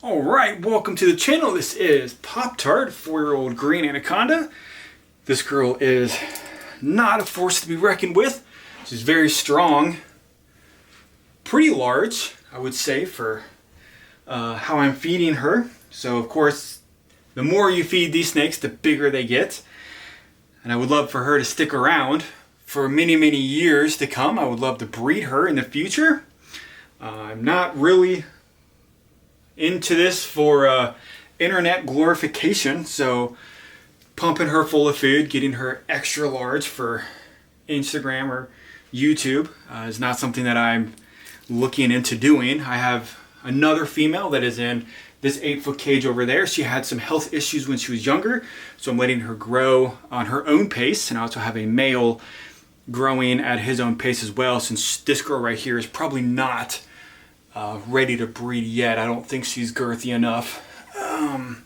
Alright, welcome to the channel. This is Pop-Tart, 4-year-old green anaconda. This girl is not a force to be reckoned with. She's very strong, pretty large, I would say, for how I'm feeding her. So of course, the more you feed these snakes, the bigger they get. And I would love for her to stick around for many, many years to come. I would love to breed her in the future. I'm not really into this for internet glorification, so pumping her full of food, getting her extra large for Instagram or YouTube is not something that I'm looking into doing. I have another female that is in this 8-foot cage over there. She had some health issues when she was younger, so I'm letting her grow on her own pace, and I also have a male growing at his own pace as well, since this girl right here is probably not ready to breed yet. I don't think she's girthy enough, and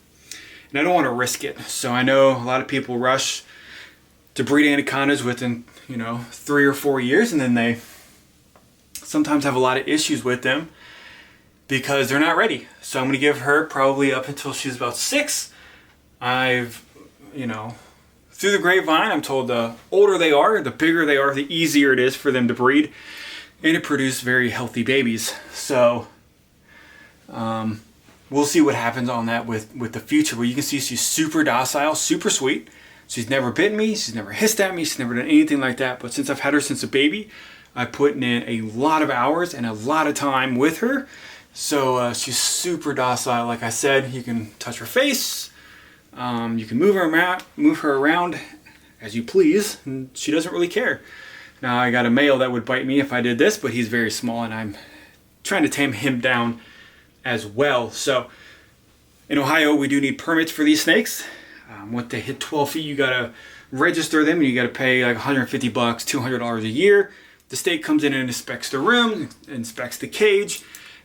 I don't want to risk it. So I know a lot of people rush to breed anacondas within 3 or 4 years, and then they sometimes have a lot of issues with them because they're not ready. So I'm going to give her probably up until she's about 6. I've through the grapevine, I'm told the older they are, the bigger they are, the easier it is for them to breed and to produce very healthy babies. So we'll see what happens on that with the future. But you can see she's super docile, super sweet. She's never bitten me, she's never hissed at me, she's never done anything like that. But since I've had her since a baby, I've put in a lot of hours and a lot of time with her. So she's super docile. Like I said, you can touch her face, you can move her around as you please, and she doesn't really care. Now I got a male that would bite me if I did this, but he's very small and I'm trying to tame him down as well. So in Ohio, we do need permits for these snakes. Once they hit 12 feet, you gotta register them and you gotta pay like $150, $200 a year. The state comes in and inspects the room, inspects the cage,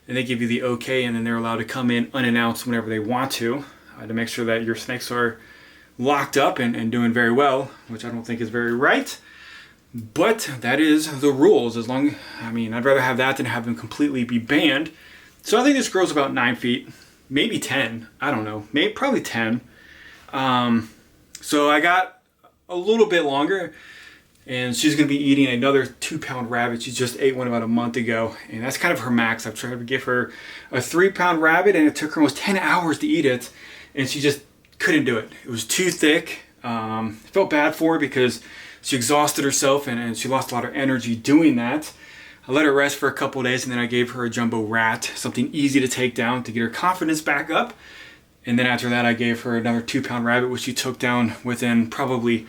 and they give you the okay, and then they're allowed to come in unannounced whenever they want to make sure that your snakes are locked up and doing very well, which I don't think is very right. But that is the rules. I'd rather have that than have them completely be banned. So I think this girl's about 9 feet, maybe 10. I don't know, probably 10. So I got a little bit longer, and she's going to be eating another 2-pound rabbit. She just ate one about a month ago, and that's kind of her max. I've tried to give her a 3-pound rabbit, and it took her almost 10 hours to eat it, and she just couldn't do it. It was too thick. I felt bad for her because she exhausted herself and she lost a lot of energy doing that. I let her rest for a couple of days, and then I gave her a jumbo rat, something easy to take down to get her confidence back up. And then after that, I gave her another 2-pound rabbit, which she took down within probably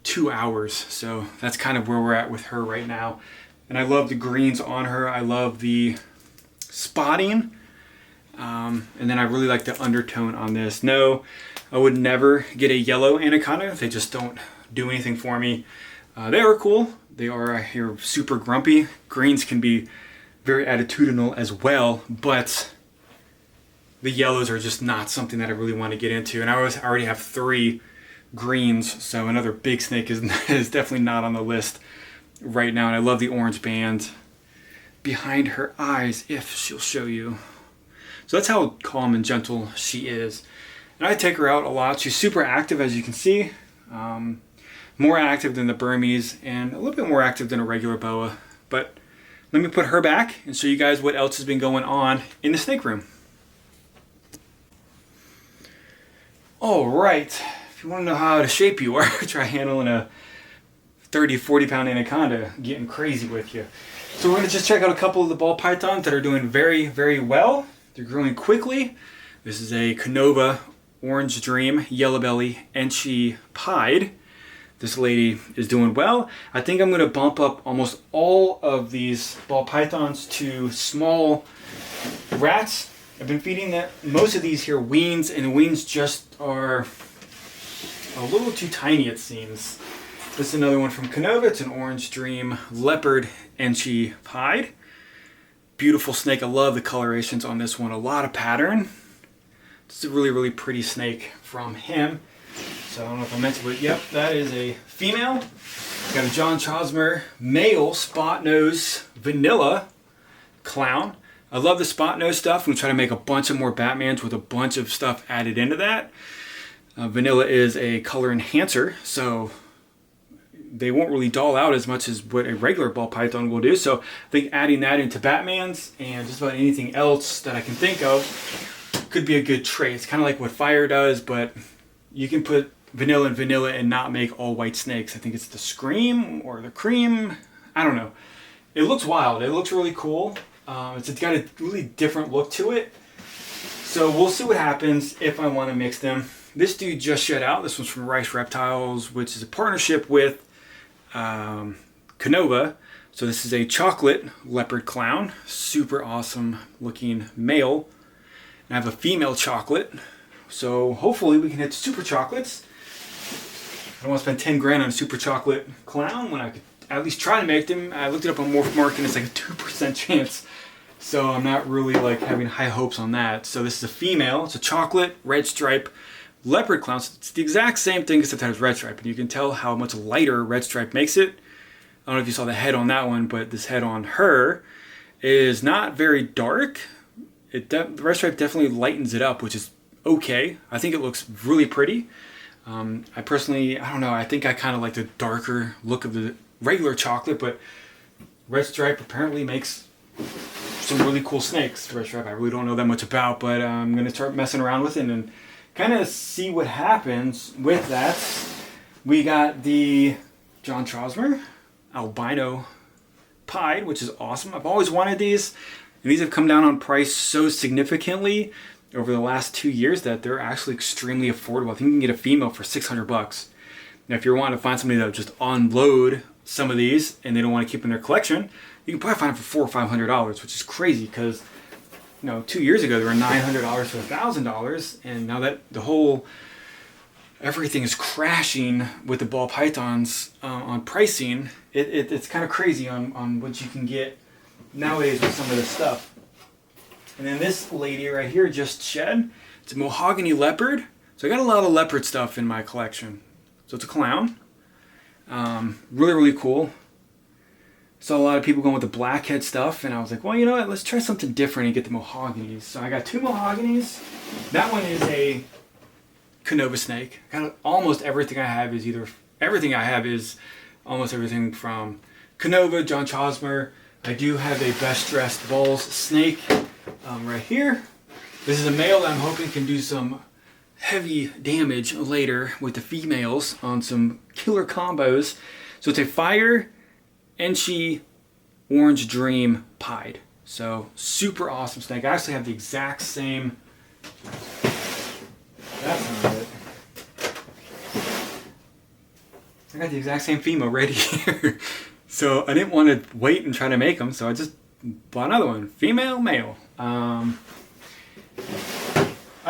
2 hours. So that's kind of where we're at with her right now. And I love the greens on her. I love the spotting. And then I really like the undertone on this. No, I would never get a yellow anaconda. They just don't do anything for me. They are cool. They are, I hear, super grumpy. Greens can be very attitudinal as well, but the yellows are just not something that I really want to get into. And I already have 3 greens, so another big snake is definitely not on the list right now. And I love the orange band behind her eyes, if she'll show you. So that's how calm and gentle she is. And I take her out a lot. She's super active, as you can see. More active than the Burmese and a little bit more active than a regular boa. But let me put her back and show you guys what else has been going on in the snake room. All right, if you want to know how out of shape you are, try handling a 30-40 pound anaconda getting crazy with you. So we're going to just check out a couple of the ball pythons that are doing very, very well. They're growing quickly. This is a Canova Orange Dream Yellow Belly Enchi Pied. This lady is doing well. I think I'm going to bump up almost all of these ball pythons to small rats. I've been feeding most of these here weans, and the weans just are a little too tiny, it seems. This is another one from Canova. It's an Orange Dream Leopard Enchi Pied. Beautiful snake. I love the colorations on this one. A lot of pattern. It's a really, really pretty snake from him. So I don't know if I mentioned, but yep, that is a female. Got a John Chosmer male spot nose vanilla clown. I love the spot nose stuff. I'm going to try to make a bunch of more Batmans with a bunch of stuff added into that. Vanilla is a color enhancer, so they won't really dull out as much as what a regular ball python will do. So I think adding that into Batmans and just about anything else that I can think of could be a good trade. It's kind of like what fire does, but you can put vanilla in vanilla and not make all white snakes. I think it's the Scream or the Cream. I don't know. It looks wild. It looks really cool. It's got a really different look to it. So we'll see what happens if I want to mix them. This dude just shed out. This one's from Rice Reptiles, which is a partnership with Canova. So this is a chocolate leopard clown. Super awesome looking male. And I have a female chocolate. So hopefully we can hit super chocolates. I don't want to spend 10 grand on a super chocolate clown when I could at least try to make them. I looked it up on Morph Market and it's like a 2% chance. So I'm not really like having high hopes on that. So this is a female. It's a chocolate red stripe leopard clown. So it's the exact same thing except that it's red stripe. And you can tell how much lighter red stripe makes it. I don't know if you saw the head on that one, but this head on her is not very dark. The red stripe definitely lightens it up, which is okay. I think it looks really pretty. I personally, I don't know, I think I kind of like the darker look of the regular chocolate, but red stripe apparently makes some really cool snakes. Red stripe I really don't know that much about, but I'm going to start messing around with it and kind of see what happens with that. We got the John Trosmer albino pied, which is awesome. I've always wanted these, and these have come down on price so significantly over the last 2 years that they're actually extremely affordable. I think you can get a female for $600. Now, if you're wanting to find somebody that will just unload some of these and they don't want to keep in their collection, you can probably find them for $400 or $500, which is crazy because, 2 years ago they were $900 to $1,000, and now that everything is crashing with the ball pythons on pricing, it's kind of crazy on what you can get nowadays with some of this stuff. And then this lady right here just shed. It's a mahogany leopard. So I got a lot of leopard stuff in my collection. So it's a clown. Really, really cool. Saw a lot of people going with the blackhead stuff, and I was like, well, you know what? Let's try something different and get the mahoganies. So I got 2 mahoganies. That one is a Canova snake. Almost everything I have is almost everything from Canova, John Trosmer. I do have a Best Dressed Balls snake right here. This is a male that I'm hoping can do some heavy damage later with the females on some killer combos. So it's a Fire Enchi Orange Dream pied. So super awesome snake. I actually have the exact same. That's not it. I got the exact same female right here. So I didn't want to wait and try to make them, so I just bought another one. Female, male. I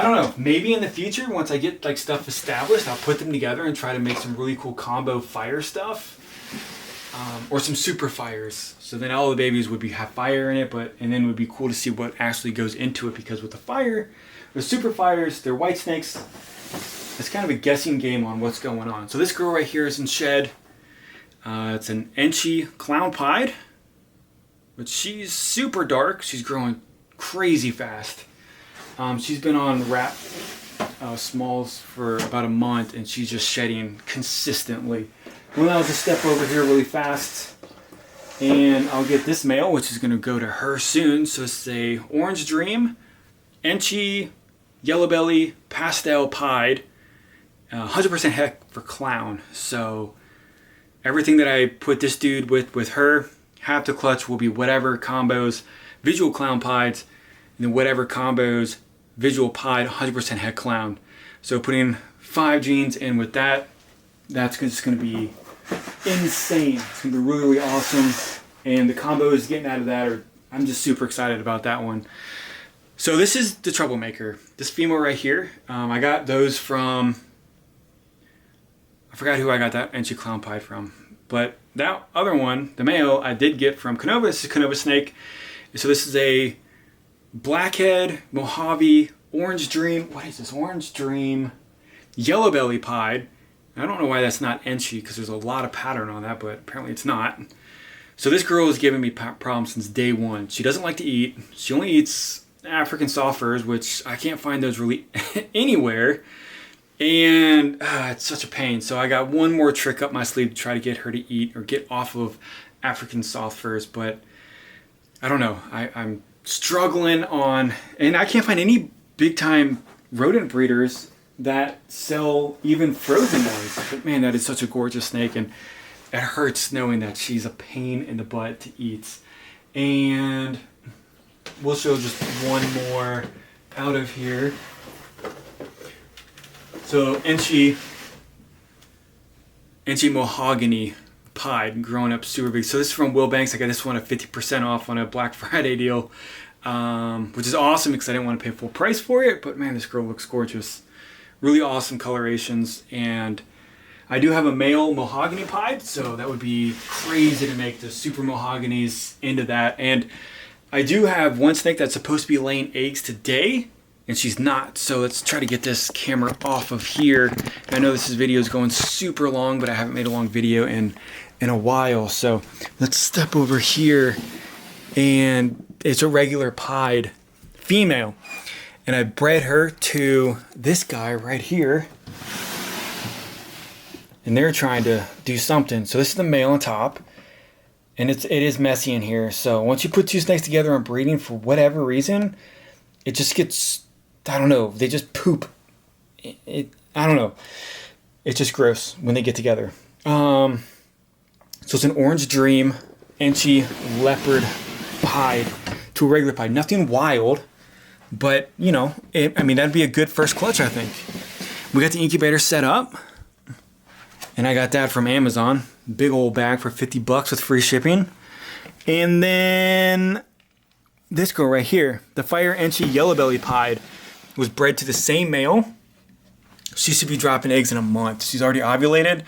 don't know. Maybe in the future, once I get like stuff established, I'll put them together and try to make some really cool combo fire stuff, or some super fires. So then all the babies would have fire in it, and then it would be cool to see what actually goes into it, because with the fire, the super fires, they're white snakes. It's kind of a guessing game on what's going on. So this girl right here is in shed. It's an Enchi clown pied, but she's super dark. She's growing crazy fast. She's been on wrap smalls for about a month, and she's just shedding consistently. Well, I'll just step over here really fast, and I'll get this male, which is going to go to her soon. So it's a Orange Dream, Enchi, Yellow Belly, Pastel Pied, 100% heck for clown. So everything that I put this dude with her, half the clutch will be whatever combos, visual clown pieds, and then whatever combos, visual pied, 100% heck clown. So putting 5 genes in with that, that's just going to be insane. It's going to be really, really awesome. And the combos getting out of that I'm just super excited about that one. So this is the troublemaker. This female right here, I got those from, I forgot who I got that Enchi clown pie from. But that other one, the male, I did get from Canova. This is a Canova snake. So this is a Blackhead, Mojave, Orange Dream. What is this? Orange Dream, Yellow Belly pied. I don't know why that's not Enchi, because there's a lot of pattern on that, but apparently it's not. So this girl has given me problems since day one. She doesn't like to eat. She only eats African soft furs, which I can't find those really anywhere. And it's such a pain. So I got one more trick up my sleeve to try to get her to eat or get off of African soft furs. But I don't know. I'm struggling on, and I can't find any big time rodent breeders that sell even frozen ones. But man, that is such a gorgeous snake, and it hurts knowing that she's a pain in the butt to eat. And we'll show just one more out of here. So Enchi mahogany pied, growing up super big. So this is from Will Banks. I got this one at 50% off on a Black Friday deal, which is awesome because I didn't want to pay full price for it. But man, this girl looks gorgeous. Really awesome colorations. And I do have a male mahogany pied, so that would be crazy to make the super mahoganies into that. And I do have one snake that's supposed to be laying eggs today, and she's not. So let's try to get this camera off of here. I know this video is going super long, but I haven't made a long video in a while. So let's step over here, and it's a regular pied female. And I bred her to this guy right here. And they're trying to do something. So this is the male on top. And it is messy in here. So once you put two snakes together and breeding, for whatever reason, it just gets, I don't know, they just poop. I don't know. It's just gross when they get together. So it's an Orange Dream Enchi leopard pied to a regular pied. Nothing wild, but you know, that'd be a good first clutch, I think. We got the incubator set up, and I got that from Amazon. Big old bag for $50 with free shipping. And then this girl right here, the Fire Enchi yellow belly pied, was bred to the same male. She should be dropping eggs in a month. She's already ovulated,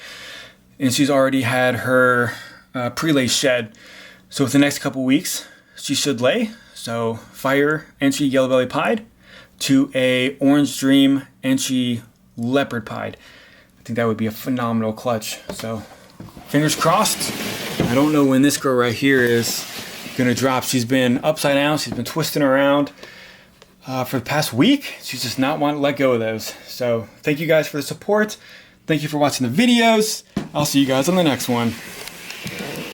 and she's already had her pre-lay shed. So within the next couple weeks, she should lay. So Fire Enchi yellow belly pied to a Orange Dream Enchi leopard pied. I think that would be a phenomenal clutch. So fingers crossed. I don't know when this girl right here is gonna drop. She's been upside down. She's been twisting around for the past week. She's just not wanting to let go of those. So thank you guys for the support. Thank you for watching the videos. I'll see you guys on the next one.